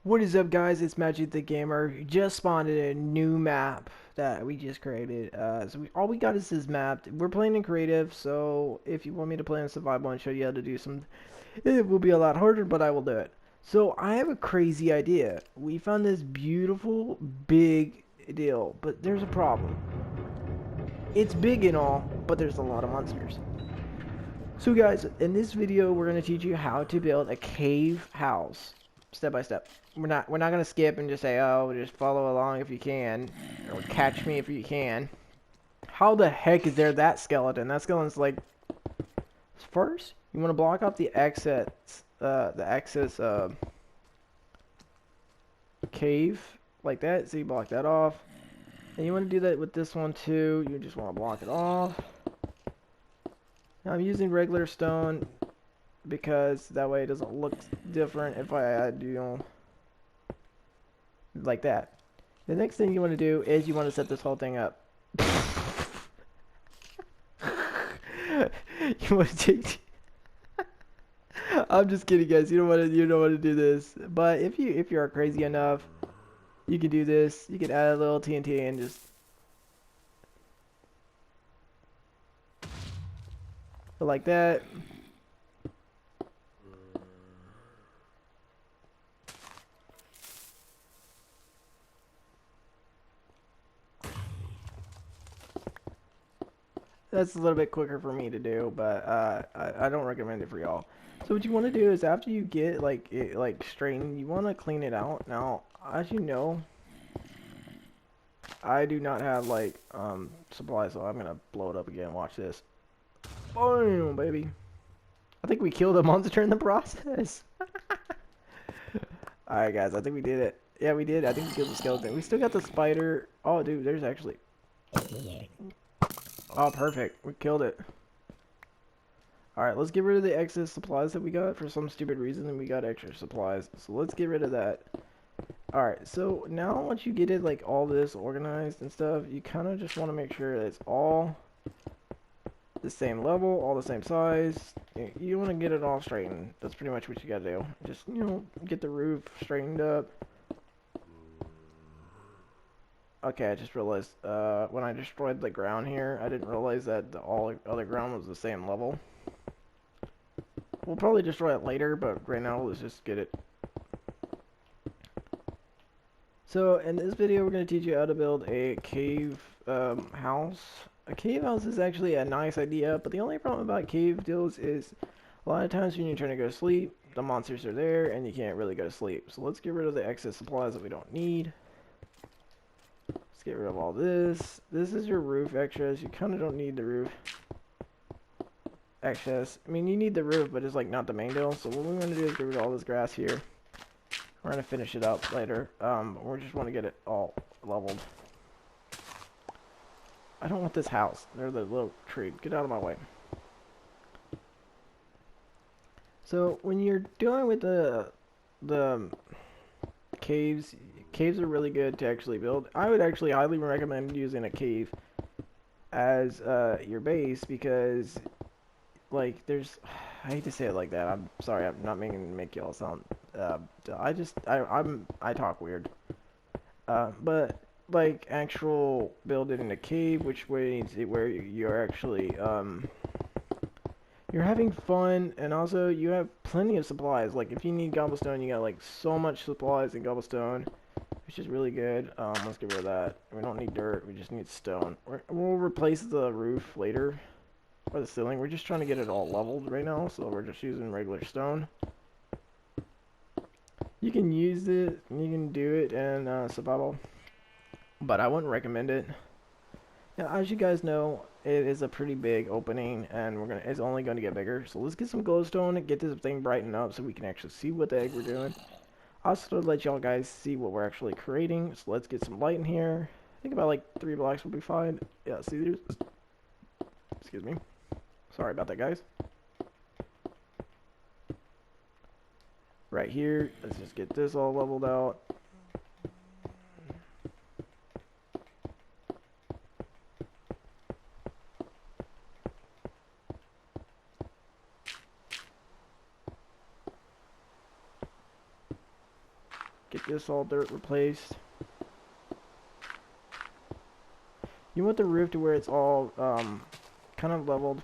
What is up, guys? It's Magic the Gamer. Just spawned in a new map that we just created. All we got is this map. We're playing in creative, so if you want me to play in survival and show you how to do some, it will be a lot harder, but I will do it. So I have a crazy idea. We found this beautiful, big deal, but there's a problem. It's big and all, but there's a lot of monsters. So guys, in this video, we're going to teach you how to build a cave house, step by step. We're not gonna skip and just say, oh, just follow along if you can, or catch me if you can. How the heck is there that skeleton? That skeleton's like, first you want to block off the exits, cave like that. So you block that off, and you want to do that with this one too. You just want to block it off. Now I'm using regular stone because that way it doesn't look different if I do like that. The next thing you want to do is you want to set this whole thing up. You want to take. I'm just kidding, guys. You don't want to do this. But if you are crazy enough, you can do this. You can add a little TNT and just like that. That's a little bit quicker for me to do, but I don't recommend it for y'all. So what you want to do is after you get like straightened, you want to clean it out. Now, as you know, I do not have like supplies, so I'm gonna blow it up again. Watch this. Boom, baby. I think we killed a monster in the process. Alright, guys, I think we did it. Yeah, we did. I think we killed the skeleton. We still got the spider. Oh, dude, there's actually... Oh, perfect. We killed it. Alright, let's get rid of the excess supplies that we got. For some stupid reason, and we got extra supplies. So let's get rid of that. Alright, so now once you get it, like, all this organized and stuff, you kind of just want to make sure that it's all the same level, all the same size. You want to get it all straightened. That's pretty much what you got to do. Just, you know, get the roof straightened up. Okay, I just realized when I destroyed the ground here, I didn't realize that all the other ground was the same level. We'll probably destroy it later, but right now let's just get it. So in this video, we're going to teach you how to build a cave house. A cave house is actually a nice idea, but the only problem about cave deals is a lot of times when you're trying to go to sleep, the monsters are there and you can't really go to sleep. So let's get rid of the excess supplies that we don't need. Get rid of all this. This is your roof extras. You kind of don't need the roof excess. I mean, you need the roof, but it's like not the main deal. So what we're going to do is get rid of all this grass here. We're going to finish it up later. We just want to get it all leveled. I don't want this house. There's the little tree. Get out of my way. So when you're dealing with the caves are really good to actually build. I would actually highly recommend using a cave as your base because, like, there's... I hate to say it like that. I'm sorry. I'm not meaning to make y'all sound... I talk weird. But, like, actual building in a cave, which means where you're actually... you're having fun, and also you have plenty of supplies. Like, if you need cobblestone, you got, like, so much supplies in cobblestone, which is really good. Let's get rid of that. We don't need dirt. We just need stone. We'll replace the roof later, or the ceiling. We're just trying to get it all leveled right now, so we're just using regular stone. You can use it, you can do it in survival, but I wouldn't recommend it. Now, as you guys know, it is a pretty big opening, and it's only going to get bigger. So let's get some glowstone and get this thing brightened up so we can actually see what the heck we're doing. Also, to let y'all guys see what we're actually creating. So let's get some light in here. I think about like 3 blocks will be fine. Yeah, see, there's... Excuse me. Sorry about that, guys. Right here, let's just get this all leveled out. Get this all dirt replaced. You want the roof to where it's all kind of leveled.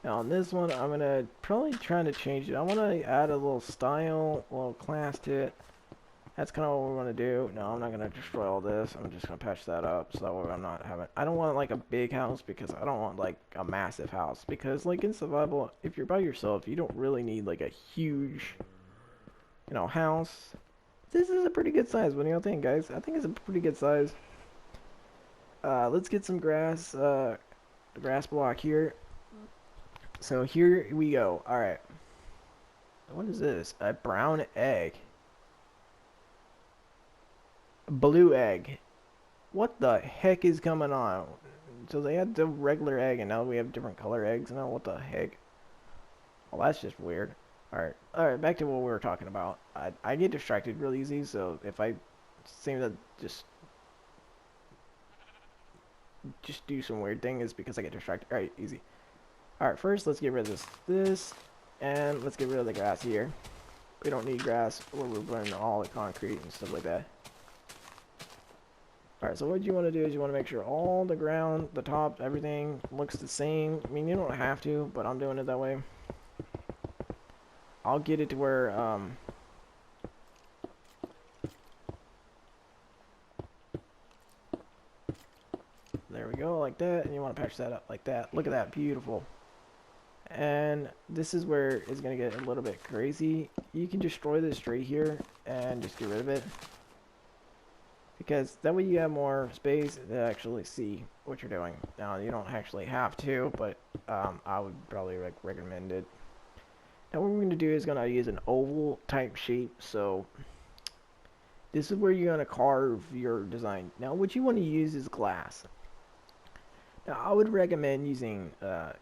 Now on this one, I'm gonna probably try to change it. I want to add a little style, a little class to it. That's kind of what we want to do. No, I'm not gonna destroy all this. I'm just gonna patch that up so that way I'm not having. I don't want like a big house because I don't want like a massive house because like in survival, if you're by yourself, you don't really need like a huge, you know, house. This is a pretty good size. What do y'all think, guys? I think it's a pretty good size. Let's get some grass. The grass block here. So here we go. All right. What is this? A brown egg. Blue egg. What the heck is coming on? So they had the regular egg and now we have different color eggs now. What the heck? Well, that's just weird. Alright, back to what we were talking about. I get distracted real easy, so if I seem to just do some weird thing is because I get distracted. Alright, easy. Alright, first let's get rid of this, and let's get rid of the grass here. We don't need grass where we're putting all the concrete and stuff like that. Alright, so what you want to do is you want to make sure all the ground, the top, everything looks the same. I mean, you don't have to, but I'm doing it that way. I'll get it to where, there we go, like that, and you want to patch that up like that. Look at that, beautiful. And this is where it's going to get a little bit crazy. You can destroy this straight here and just get rid of it. Because that way you have more space to actually see what you're doing. Now, you don't actually have to, but I would probably recommend it. Now what we're going to do is going to use an oval type shape. So this is where you're going to carve your design. Now what you want to use is glass. Now I would recommend using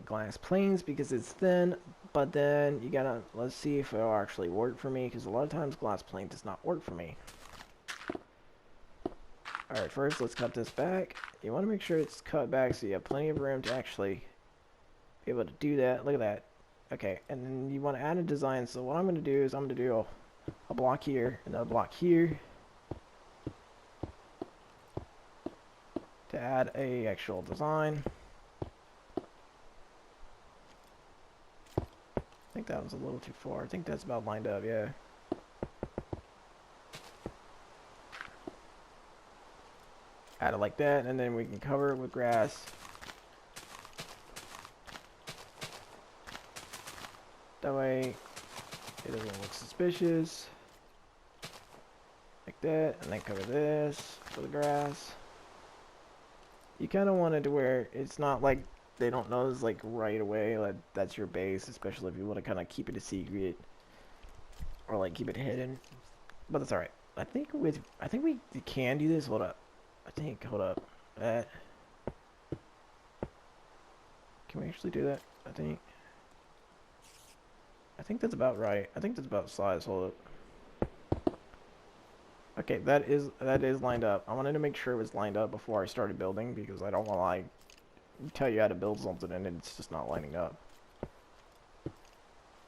glass planes because it's thin, but then you gotta, let's see if it'll actually work for me, because a lot of times glass plane does not work for me. Alright, first let's cut this back. You want to make sure it's cut back so you have plenty of room to actually be able to do that. Look at that. Okay, and then you want to add a design. So what I'm going to do is I'm going to do a block here, another block here, to add a actual design. I think that was a little too far. I think that's about lined up, yeah. Add it like that, and then we can cover it with grass. That way it doesn't look suspicious. Like that, and then cover this for the grass. You kind of want it to where it's not like they don't notice like right away like that's your base, especially if you want to kind of keep it a secret or like keep it hidden. But that's alright. I think we can do this. Hold up. Hold up. Can we actually do that? I think that's about right. I think that's about size. Hold up. Okay, that is lined up. I wanted to make sure it was lined up before I started building because I don't want to like tell you how to build something and it's just not lining up.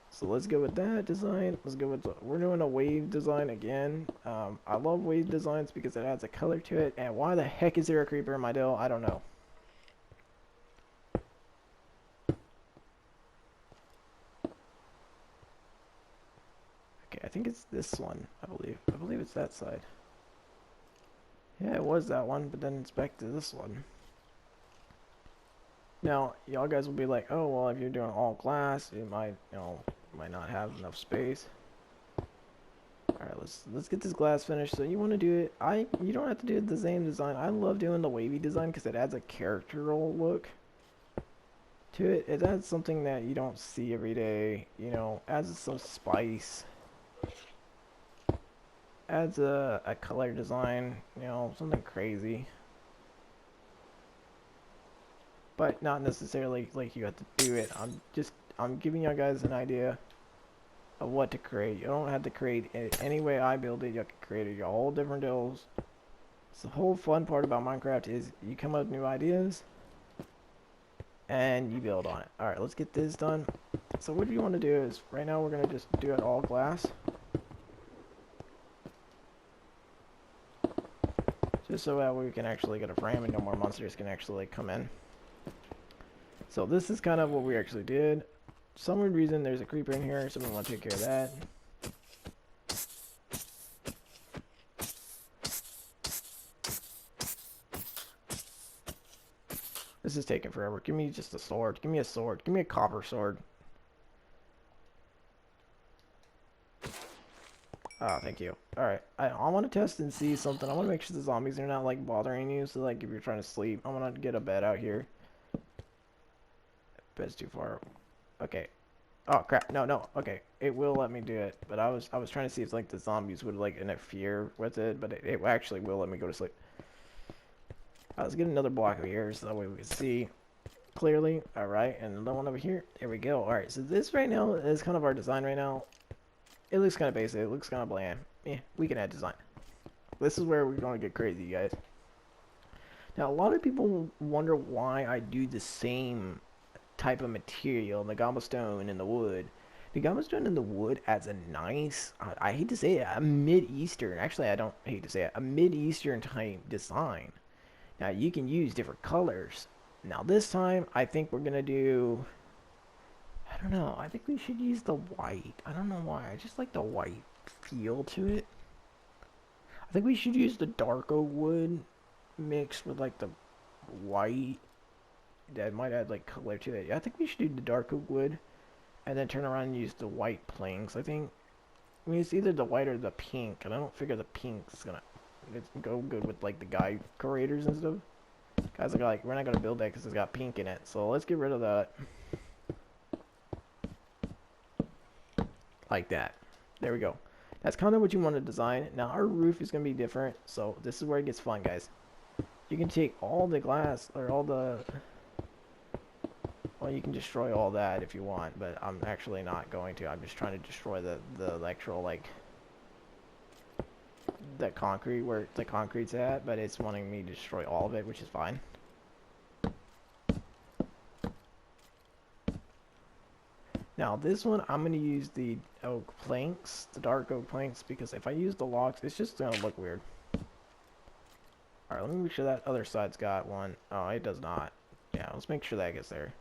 So let's go with that design. Let's go with we're doing a wave design again. I love wave designs because it adds a color to it. And why the heck is there a creeper in my dill? I don't know. Okay, I think it's this one. I believe it's that side. Yeah, it was that one, but then it's back to this one. Now, y'all guys will be like, oh, well, if you're doing all glass, it might, might not have enough space. Alright, let's get this glass finished. So you want to do it, you don't have to do the same design. I love doing the wavy design because it adds a characteral look to it. It adds something that you don't see every day, adds some spice. Adds a color design, something crazy. But not necessarily like you have to do it. I'm giving you guys an idea of what to create. You don't have to create it any way I build it. You can create it your whole different deals. So the whole fun part about Minecraft is you come up with new ideas and you build on it. Alright, let's get this done. So what you want to do is right now we're going to just do it all glass. Just so that way we can actually get a frame and no more monsters can actually like, come in. So this is kind of what we actually did. For some weird reason there's a creeper in here, so we want to take care of that. This is taking forever. Give me just a sword. Give me a sword. Give me a copper sword. Oh, thank you. Alright, I want to test and see something. I want to make sure the zombies are not, like, bothering you. So, like, if you're trying to sleep, I want to get a bed out here. Bed's too far. Okay. Oh, crap. No, no. Okay. It will let me do it. But I was trying to see if, like, the zombies would, like, interfere with it. But it actually will let me go to sleep. Let's get another block over here so that way we can see clearly. Alright, and another one over here. There we go. Alright, so this right now is kind of our design right now. It looks kind of basic. It looks kind of bland. Yeah, we can add design. This is where we're going to get crazy, guys. Now, a lot of people wonder why I do the same type of material, the cobblestone and the wood. The cobblestone and the wood adds a nice, I hate to say it, a mid-eastern, actually I don't hate to say it, a mid-eastern type design. Now, you can use different colors. Now, this time, I think we're going to do... I don't know. I think we should use the white. I don't know why. I just like the white feel to it. I think we should use the dark oak wood mixed with like the white. That might add like color to it. I think we should do the dark oak wood and then turn around and use the white planks. I mean, it's either the white or the pink, and I don't figure the pink's gonna go good with like the guy creators and stuff. Guys are like, we're not gonna build that because it's got pink in it. So let's get rid of that. Like that. There we go. That's kind of what you want to design. Now our roof is going to be different, so this is where it gets fun, guys. You can take all the glass, or all the... Well, you can destroy all that if you want, but I'm actually not going to. I'm just trying to destroy the actual, like... the concrete, where the concrete's at, but it's wanting me to destroy all of it, which is fine. Now this one, I'm going to use the oak planks, the dark oak planks, because if I use the logs, it's just going to look weird. Alright, let me make sure that other side's got one. Oh, it does not. Yeah, let's make sure that gets there.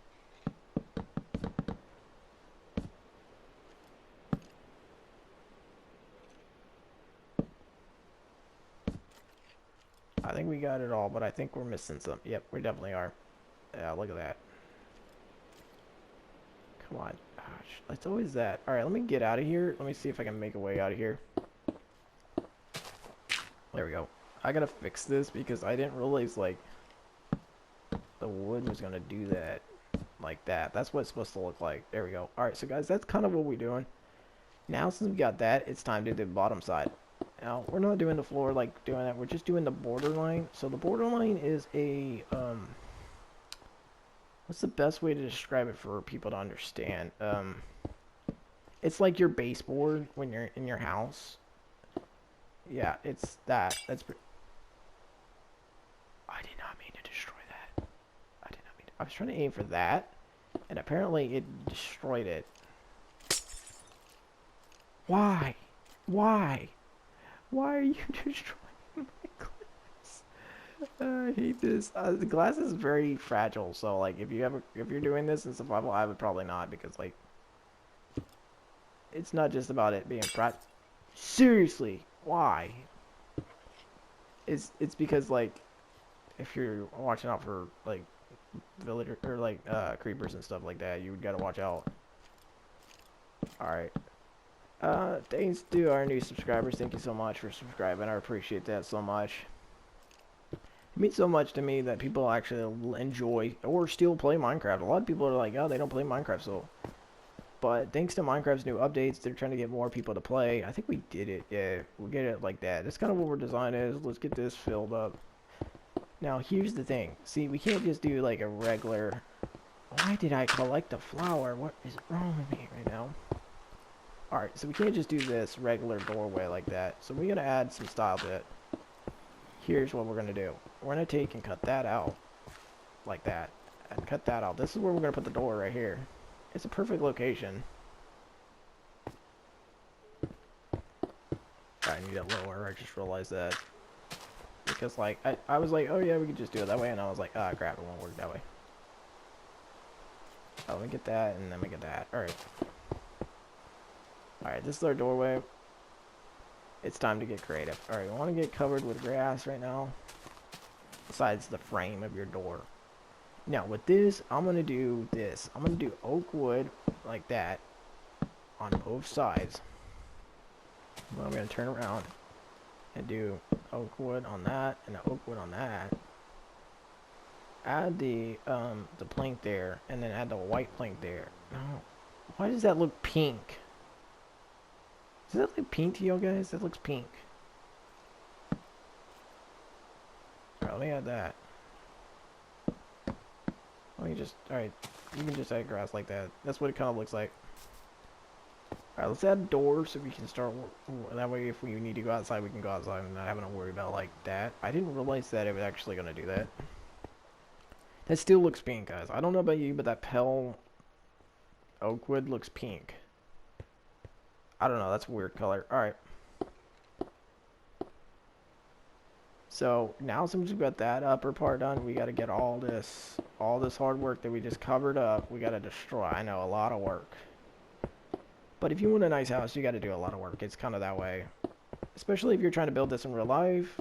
I think we got it all, but I think we're missing some. Yep, we definitely are. Yeah, look at that. Come on. Gosh, it's always that. Alright, let me get out of here. Let me see if I can make a way out of here. There we go. I gotta fix this because I didn't realize, like, the wood was gonna do that. Like that. That's what it's supposed to look like. There we go. Alright, so guys, that's kind of what we're doing. Now, since we got that, it's time to do the bottom side. Now, we're not doing the floor like doing that. We're just doing the borderline. So the borderline is a, what's the best way to describe it for people to understand? It's like your baseboard when you're in your house. Yeah, it's that. That's. I did not mean to destroy that. I did not mean to. I was trying to aim for that, and apparently it destroyed it. Why? Why? Why are you destroying my glass? I hate this. The glass is very fragile, so like if you're doing this in survival, I would probably not, because like it's not just about it being fragile. Seriously, why? It's because like if you're watching out for like villager or like creepers and stuff like that, you gotta watch out. All right. Thanks to our new subscribers. Thank you so much for subscribing. I appreciate that so much. It means so much to me that people actually enjoy or still play Minecraft. A lot of people are like, oh, they don't play Minecraft, so. But thanks to Minecraft's new updates, they're trying to get more people to play. I think we did it. Yeah, we'll get it like that. That's kind of what our design is. Let's get this filled up. Now, here's the thing. See, we can't just do like a regular... Why did I collect a flower? What is wrong with me right now? Alright, so we can't just do this regular doorway like that. So we're going to add some style to it. Here's what we're going to do. We're going to take and cut that out. Like that. And cut that out. This is where we're going to put the door right here. It's a perfect location. I need that lower. I just realized that. because like I was like, oh yeah, we could just do it that way, and I was like, ah, crap, it won't work that way. Oh, let me get that, and then we get that. All right. All right, this is our doorway. It's time to get creative. All right, we want to get covered with grass right now, besides the frame of your door. Now with this, I'm gonna do this. I'm gonna do oak wood like that on both sides. Well, I'm gonna turn around and do oak wood on that and oak wood on that. Add the plank there, and then add the white plank there. No, why does that look pink? Does that look pink to you guys? That looks pink. Alright, let me add that. Let me just, alright, you can just add grass like that. That's what it kind of looks like. Alright, let's add doors so we can start, that way if we need to go outside, we can go outside and not having to worry about like that. I didn't realize that it was actually going to do that. That still looks pink, guys. I don't know about you, but that pale oak wood looks pink. I don't know, that's a weird color. Alright. So now since we've got that upper part done, we got to get all this hard work that we just covered up, we got to destroy. I know, a lot of work. But if you want a nice house, you got to do a lot of work. It's kind of that way. Especially if you're trying to build this in real life.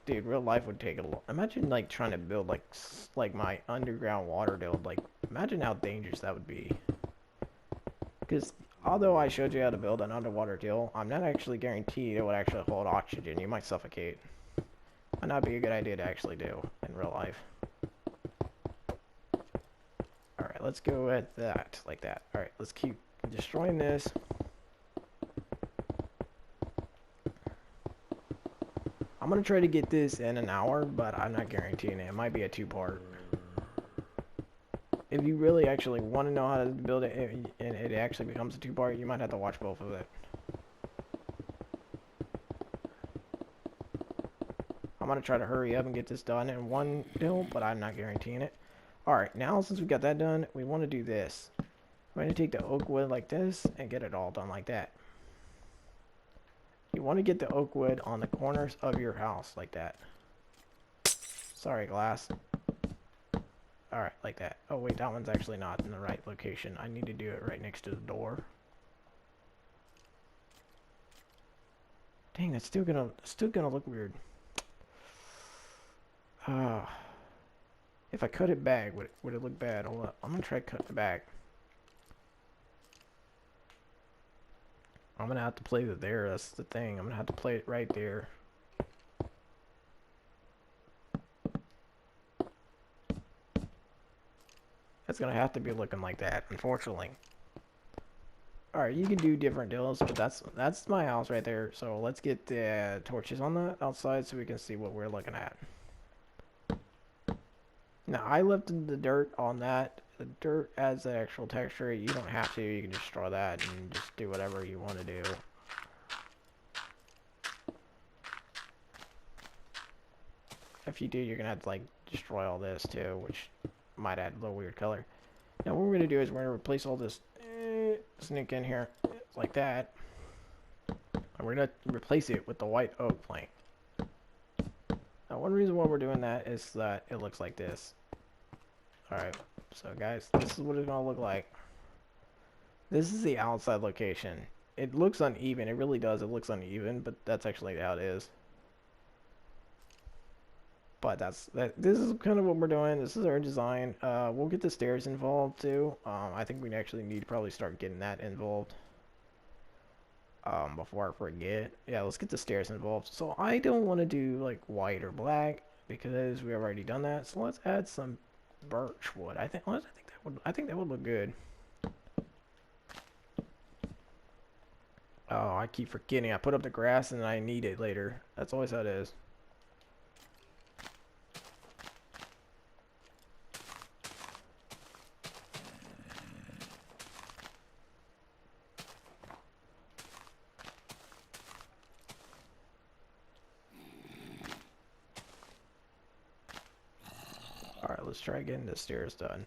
Dude, real life would take a lot. Imagine like trying to build like my underground water build. Like, imagine how dangerous that would be. Because although I showed you how to build an underwater deal, I'm not actually guaranteed it would actually hold oxygen. You might suffocate. Might not be a good idea to actually do in real life. Alright, let's go at that, like that. Alright, let's keep destroying this. I'm gonna try to get this in an hour, but I'm not guaranteeing it. It might be a two-part. If you really actually want to know how to build it, and it actually becomes a two-part, you might have to watch both of it. I'm gonna try to hurry up and get this done in one build, but I'm not guaranteeing it. Alright, now since we got that done, we want to do this. We're going to take the oak wood like this and get it all done like that. You want to get the oak wood on the corners of your house like that. Sorry, glass. Alright, like that. Oh wait, that one's actually not in the right location. I need to do it right next to the door. Dang, that's still gonna look weird. If I cut it back, would it look bad? Hold up. I'm gonna try cutting it back. I'm gonna have to play it there. That's the thing. I'm gonna have to play it right there. It's gonna have to be looking like that, unfortunately. Alright, you can do different deals, but that's my house right there. So let's get the torches on the outside so we can see what we're looking at. Now, I left the dirt on that. The dirt adds the actual texture. You don't have to. You can just destroy that and just do whatever you want to do. If you do, you're going to have to, like, destroy all this, too, which might add a little weird color. Now, what we're going to do is we're going to replace all this sneak in here like that. And we're going to replace it with the white oak plank. Now, one reason why we're doing that is that it looks like this. Alright, so guys, this is what it's going to look like. This is the outside location. It looks uneven. It really does. It looks uneven, but that's actually how it is. But this is kind of what we're doing. This is our design. We'll get the stairs involved too. I think we actually need to probably start getting that involved. Before I forget. Yeah, let's get the stairs involved. So I don't want to do like white or black because we've already done that. So let's add some birch wood. I think that would look good. Oh, I keep forgetting. I put up the grass and I need it later. That's always how it is. Alright, let's try getting the stairs done.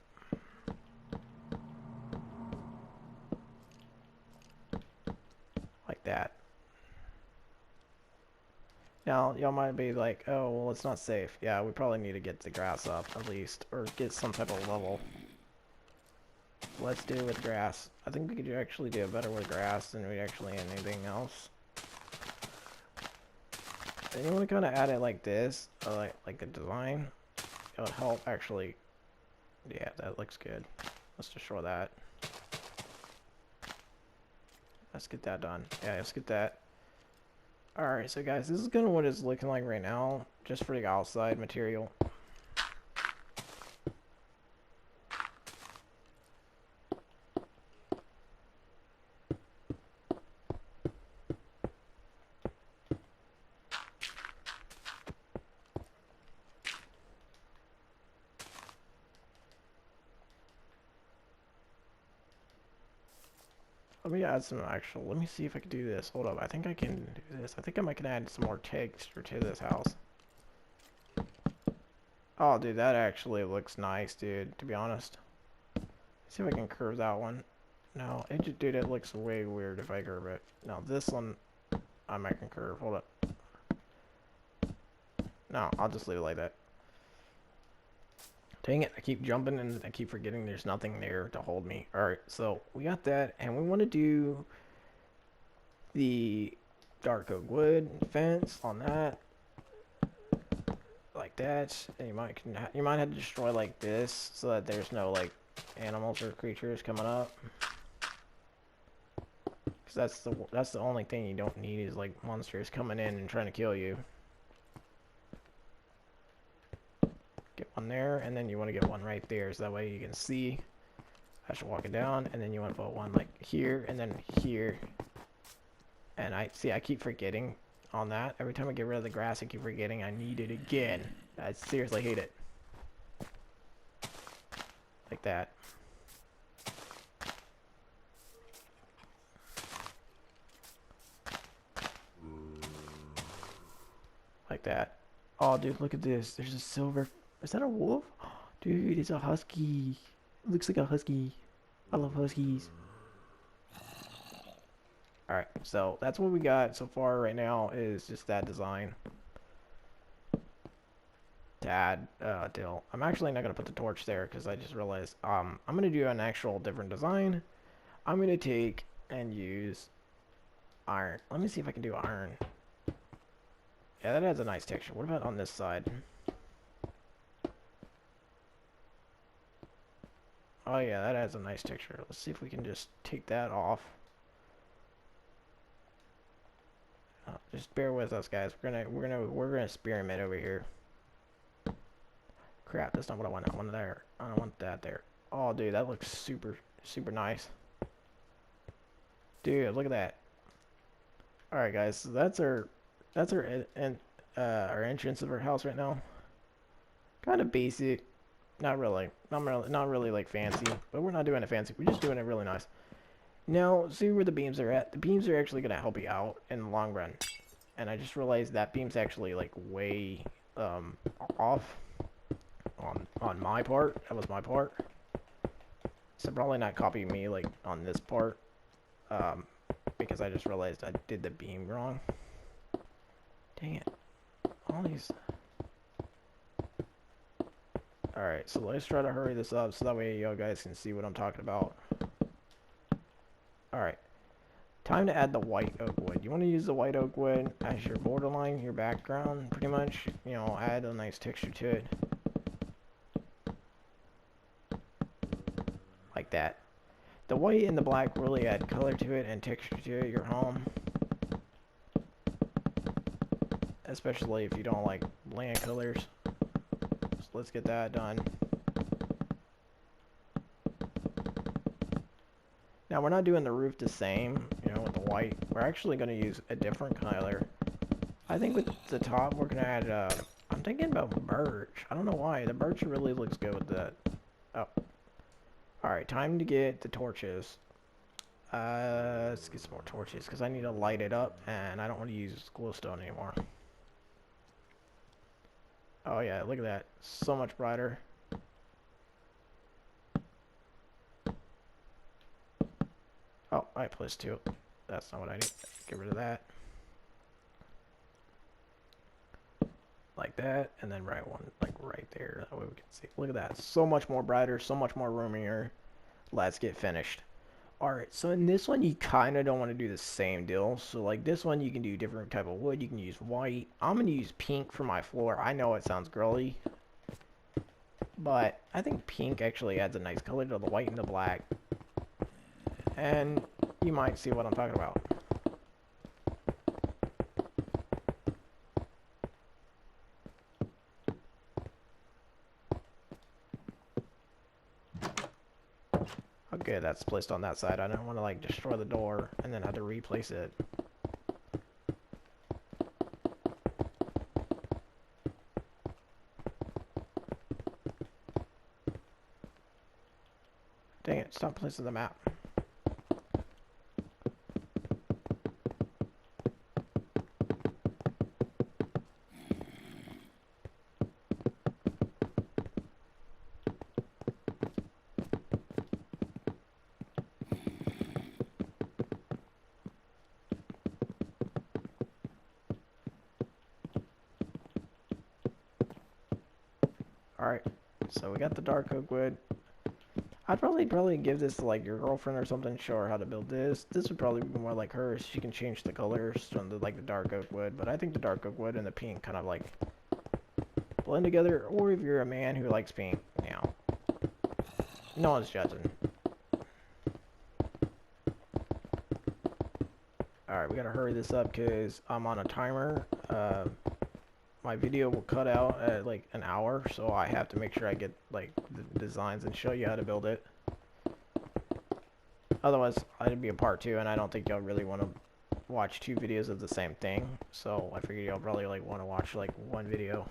Like that. Now, y'all might be like, oh, well, it's not safe. Yeah, we probably need to get the grass up, at least, or get some type of level. Let's do it with grass. I think we could actually do it better with grass than we actually anything else. And you want to kind of add it like this, like the design. It would help, actually. Yeah, that looks good. Let's destroy that. Let's get that done. Yeah, let's get that. Alright, so guys, this is kind of what it's looking like right now, just for the outside material. Let me add some actual, let me see if I can do this. Hold up, I think I can do this. I think I can add some more texture to this house. Oh, dude, that actually looks nice, dude, to be honest. Let's see if I can curve that one. No, dude, it looks way weird if I curve it. No, this one, I might can curve. Hold up. No, I'll just leave it like that. Dang it, I keep jumping and I keep forgetting there's nothing there to hold me. Alright, so we got that, and we want to do the dark oak wood fence on that. Like that. And you might have to destroy like this so that there's no like animals or creatures coming up. Because that's the only thing you don't need is like monsters coming in and trying to kill you. Get one there, and then you want to get one right there, so that way you can see as you're walking down, and then you want to put one like here, and then here. And I keep forgetting on that. Every time I get rid of the grass, I keep forgetting I need it again. I seriously hate it. Like that. Like that. Oh, dude, look at this. There's a silver. Is that a wolf? Dude, it's a husky. It looks like a husky. I love huskies. Alright, so that's what we got so far right now is just that design. To add Dill. I'm actually not going to put the torch there because I just realized I'm going to do an actual different design. I'm going to take and use iron. Let me see if I can do iron. Yeah, that adds a nice texture. What about on this side? Oh yeah, that adds a nice texture. Let's see if we can just take that off. Just bear with us, guys. We're gonna experiment over here. Crap, that's not what I want. I want there. I don't want that there. Oh, dude, that looks super nice. Dude, look at that. All right, guys. So that's our entrance of our house right now. Kind of basic. Not really like fancy, but we're not doing it fancy. We're just doing it really nice. Now, see where the beams are at? The beams are actually going to help you out in the long run. And I just realized that beam's actually like way off on my part. That was my part. So probably not copy me like on this part. Because I just realized I did the beam wrong. Dang it. All these... Alright, so let's try to hurry this up so that way you guys can see what I'm talking about. Alright. Time to add the white oak wood. You want to use the white oak wood as your borderline, your background, pretty much. You know, add a nice texture to it. Like that. The white and the black really add color to it and texture to your home. Especially if you don't like bland colors. So let's get that done. Now we're not doing the roof the same, you know, with the white. We're actually going to use a different color. I think with the top we're going to add, I'm thinking about birch. I don't know why. The birch really looks good with that. Oh. Alright, time to get the torches. Let's get some more torches because I need to light it up and I don't want to use glowstone anymore. Oh yeah, look at that. So much brighter. Oh, I placed two. That's not what I need. Get rid of that. like that, and then right one like right there. That way we can see. Look at that. So much more brighter, so much more roomier. Let's get finished. Alright, so in this one you kind of don't want to do the same deal. So like this one you can do different type of wood. You can use white. I'm going to use pink for my floor. I know it sounds girly, but I think pink actually adds a nice color to the white and the black. And you might see what I'm talking about. Okay, that's placed on that side. I don't want to like destroy the door and then have to replace it. Dang it, stop placing the map. Alright, so we got the dark oak wood. I'd probably give this to like your girlfriend or something, show her how to build this. This would probably be more like her. She can change the colors from the like the dark oak wood, but I think the dark oak wood and the pink kind of like blend together. Or if you're a man who likes pink, you know, no one's judging. Alright, we gotta hurry this up because I'm on a timer. My video will cut out at like an hour, so I have to make sure I get like the designs and show you how to build it. Otherwise, it'd be a part 2, and I don't think y'all really want to watch 2 videos of the same thing. So I figured y'all probably like want to watch like one video.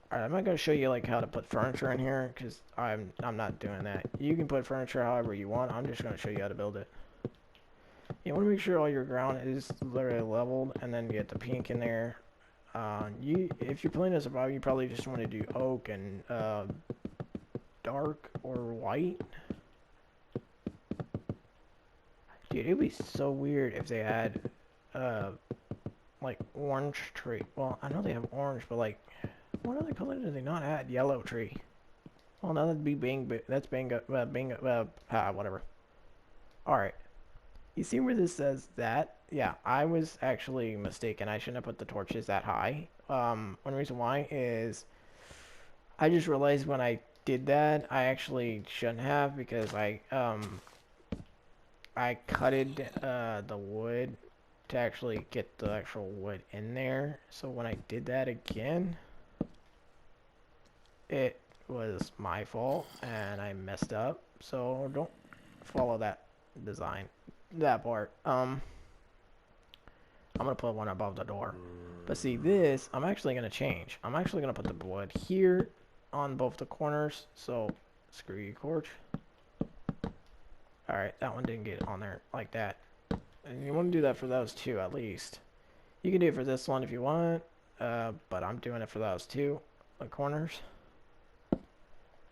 Alright, I'm not gonna show you like how to put furniture in here because I'm not doing that. You can put furniture however you want. I'm just gonna show you how to build it. You want to make sure all your ground is literally leveled, and then get the pink in there. If you're playing a survival, you probably just want to do oak and dark or white. Dude, it'd be so weird if they had like orange tree. Well, I know they have orange, but like, what other color do they not add? Yellow tree. Well, no, that'd be that's bingo, whatever. All right. You see where this says that? Yeah, I was actually mistaken. I shouldn't have put the torches that high. One reason why is I just realized when I did that, I actually shouldn't have because I cutted the wood to actually get the actual wood in there. So when I did that again, it was my fault and I messed up. So don't follow that design. That part. I'm gonna put one above the door. But see this, I'm actually gonna change. I'm actually gonna put the wood here on both the corners. So screw you, Corch. Alright, that one didn't get on there like that. And you want to do that for those 2 at least. You can do it for this one if you want, but I'm doing it for those 2 corners.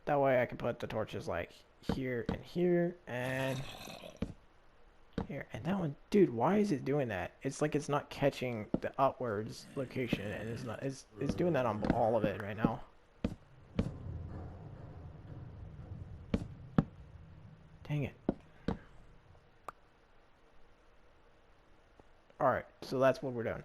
That way I can put the torches like here and here and here. And that one, dude, why is it doing that? It's like it's not catching the upwards location, and it's doing that on all of it right now. Dang it. Alright, so that's what we're doing.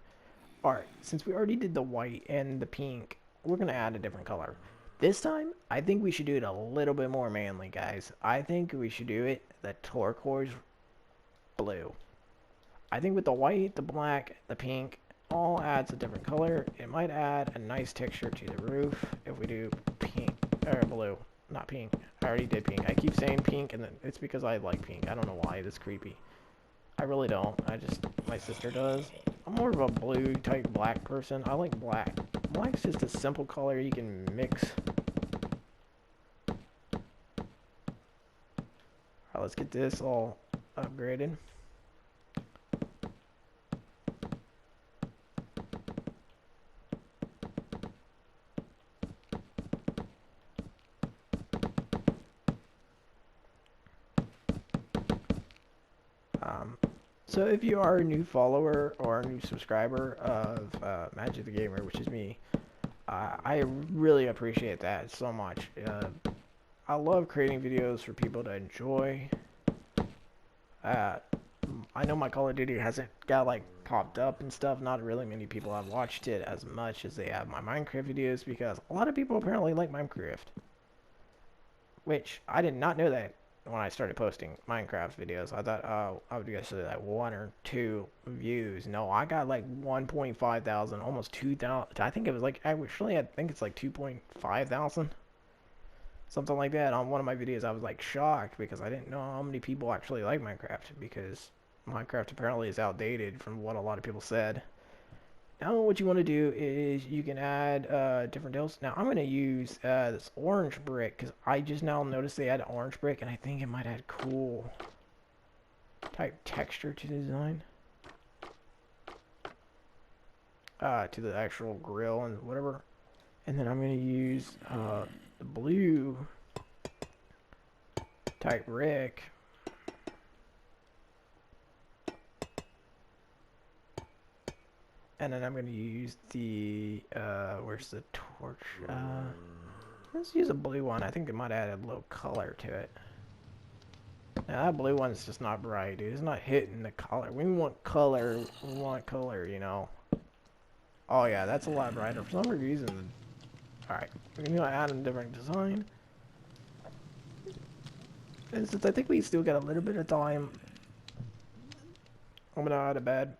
Alright, since we already did the white and the pink, we're going to add a different color. This time, I think we should do it a little bit more manly, guys. I think we should do it the turquoise blue. I think with the white, the black, the pink, all adds a different color. It might add a nice texture to the roof if we do pink, or blue, not pink. I already did pink. I keep saying pink, and then it's because I like pink. I don't know why, it's creepy. I really don't. My sister does. I'm more of a blue type black person. I like black. Black's just a simple color you can mix. Alright, let's get this all upgraded. So if you are a new follower or a new subscriber of Magic the Gamer, which is me, I really appreciate that so much. I love creating videos for people to enjoy. Uh, I know my Call of Duty hasn't got like popped up and stuff. Not really many people have watched it as much as they have my Minecraft videos because a lot of people apparently like Minecraft. Which I did not know that when I started posting Minecraft videos. I thought, oh, I would get like 1 or 2 views. No, I got like 1.5 thousand, almost 2,000. I think it was like, actually, I think it's like 2.5 thousand. Something like that. On one of my videos, I was like shocked because I didn't know how many people actually like Minecraft because Minecraft apparently is outdated from what a lot of people said. Now what you want to do is you can add different deals. Now I'm going to use this orange brick because I just now noticed they add orange brick and I think it might add cool type texture to the design. To the actual grill and whatever. And then I'm going to use the blue type brick. And then I'm going to use the, where's the torch? Let's use a blue one. I think it might add a little color to it. Now that blue one's just not bright, dude. It's not hitting the color. We want color. We want color, you know. Oh yeah, that's a lot brighter. For some reason. Alright, we're going to add a different design. And since I think we still got a little bit of time, I'm going to add a bed.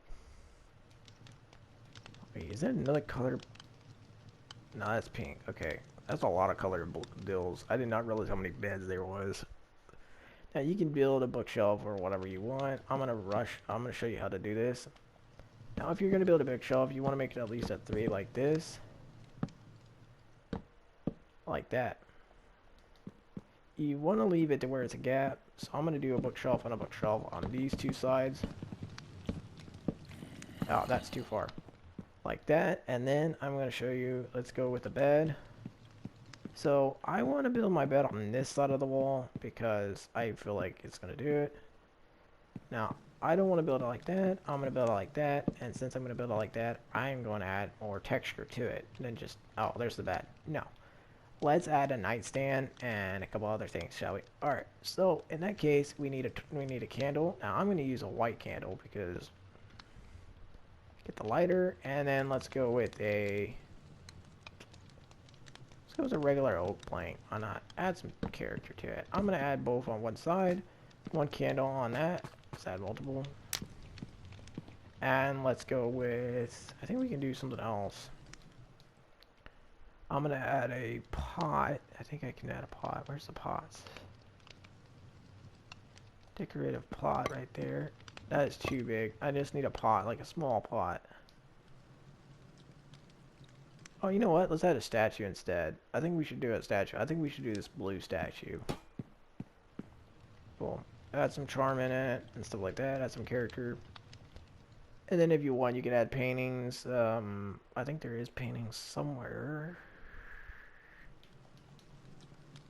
Wait, is that another color? No, that's pink. Okay. That's a lot of colored bills. I did not realize how many beds there was. Now you can build a bookshelf or whatever you want. I'm gonna show you how to do this. Now if you're gonna build a bookshelf, you want to make it at least at 3 like this. Like that. You want to leave it to where it's a gap. So I'm gonna do a bookshelf and a bookshelf on these 2 sides. Oh, that's too far. Like that, and then I'm going to show you, let's go with the bed. So I want to build my bed on this side of the wall because I feel like it's going to do it. Now I don't want to build it like that. I'm going to build it like that, and since I'm going to build it like that, I'm going to add more texture to it than just, oh, there's the bed. No, let's add a nightstand and a couple other things, shall we? All right, so in that case we need a candle. Now I'm going to use a white candle because get the lighter, and then let's go with a regular oak plank. Why not? Add some character to it. I'm gonna add both on one side, one candle on that. Let's add multiple. And let's go with, I think we can do something else. I'm gonna add a pot. I think I can add a pot. Where's the pots? Decorative pot right there. That is too big. I just need a pot, like a small pot. Oh, you know what? Let's add a statue instead. I think we should do a statue. I think we should do this blue statue. Boom. Add some charm in it and stuff like that. Add some character. And then if you want, you can add paintings. I think there is paintings somewhere.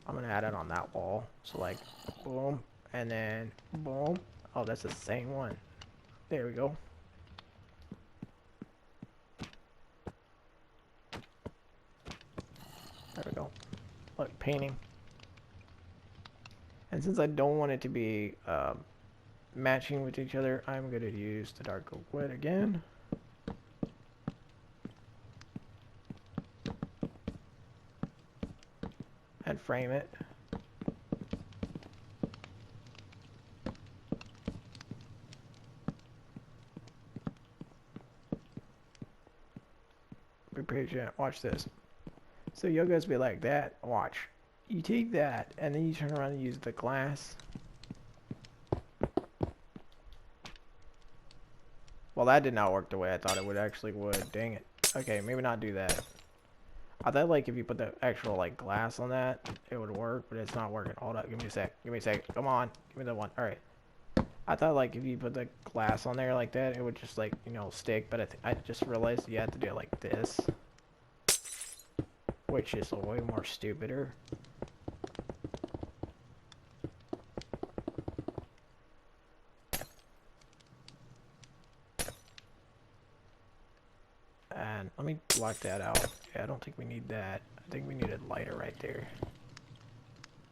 I'm going to add it on that wall. So like, boom. And then, boom. Oh, that's the same one. There we go. There we go. Look, painting. And since I don't want it to be matching with each other, I'm going to use the dark oak wood again. And frame it. Be patient. Watch this. So you'll guys be like that. Watch. You take that and then you turn around and use the glass. Well, that did not work the way I thought it would actually would. Dang it. Okay, maybe not do that. I thought like if you put the actual like glass on that, it would work, but it's not working. Hold up. Give me a sec. Give me a sec. Come on. Give me that one. All right. I thought like if you put the glass on there like that, it would just like, you know, stick, but I just realized you had to do it like this. Which is way more stupider. And let me block that out. Yeah, I don't think we need that. I think we need a lighter right there.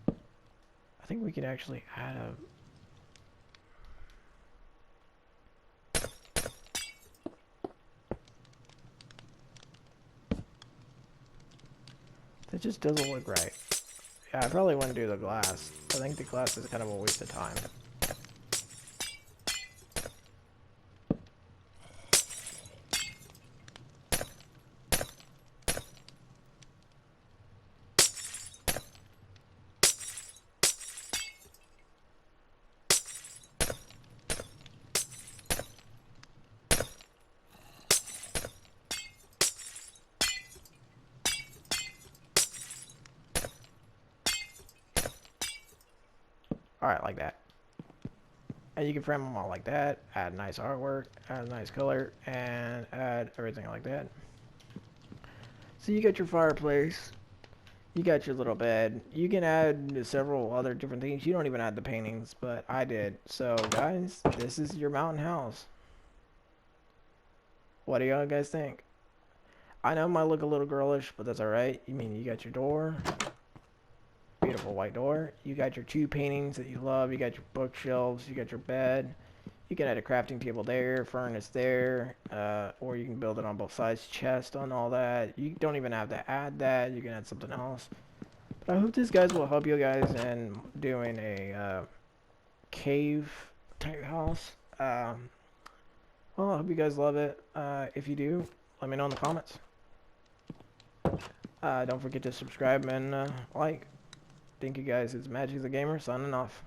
I think we can actually add a... That just doesn't look right. Yeah, I probably wouldn't do the glass. I think the glass is kind of a waste of time. Alright, like that. And you can frame them all like that, add nice artwork, add a nice color, and add everything like that. So you got your fireplace, you got your little bed, you can add several other different things. You don't even add the paintings, but I did. So guys, this is your mountain house. What do y'all guys think? I know it might look a little girlish, but that's alright. You mean you got your door, beautiful white door. You got your 2 paintings that you love. You got your bookshelves. You got your bed. You can add a crafting table there, furnace there, or you can build it on both sides, chest on all that. You don't even have to add that. You can add something else. But I hope these guys will help you guys in doing a cave type house. Well, I hope you guys love it. If you do, let me know in the comments. Don't forget to subscribe and like. Thank you guys. It's Magic the Gamer signing off.